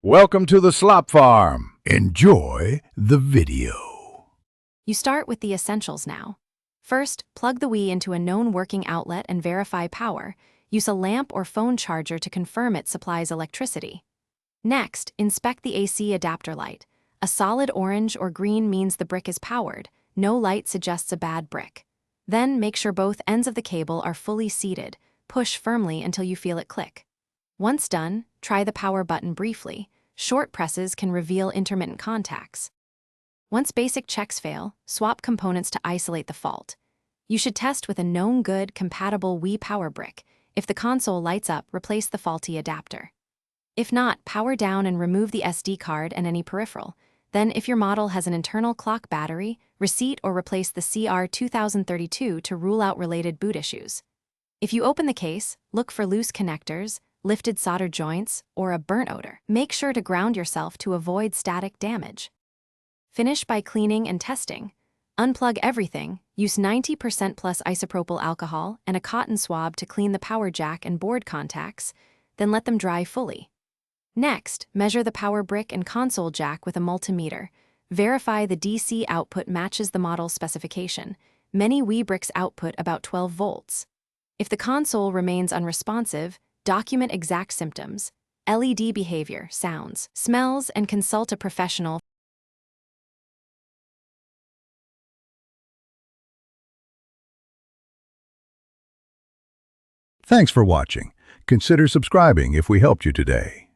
Welcome to the Slop Farm. Enjoy the video. You start with the essentials now. First, plug the Wii into a known working outlet and verify power. Use a lamp or phone charger to confirm it supplies electricity. Next, inspect the AC adapter light. A solid orange or green means the brick is powered. No light suggests a bad brick. Then make sure both ends of the cable are fully seated. Push firmly until you feel it click. Once done, try the power button briefly. Short presses can reveal intermittent contacts. Once basic checks fail, swap components to isolate the fault. You should test with a known good, compatible Wii power brick. If the console lights up, replace the faulty adapter. If not, power down and remove the SD card and any peripheral. Then, if your model has an internal clock battery, reseat or replace the CR2032 to rule out related boot issues. If you open the case, look for loose connectors, lifted solder joints, or a burnt odor. Make sure to ground yourself to avoid static damage. Finish by cleaning and testing. Unplug everything, use 90% plus isopropyl alcohol and a cotton swab to clean the power jack and board contacts, then let them dry fully. Next, measure the power brick and console jack with a multimeter. Verify the DC output matches the model specification. Many Wii bricks output about 12 volts. If the console remains unresponsive, document exact symptoms, LED behavior, sounds, smells, and consult a professional. Thanks for watching. Consider subscribing if we helped you today.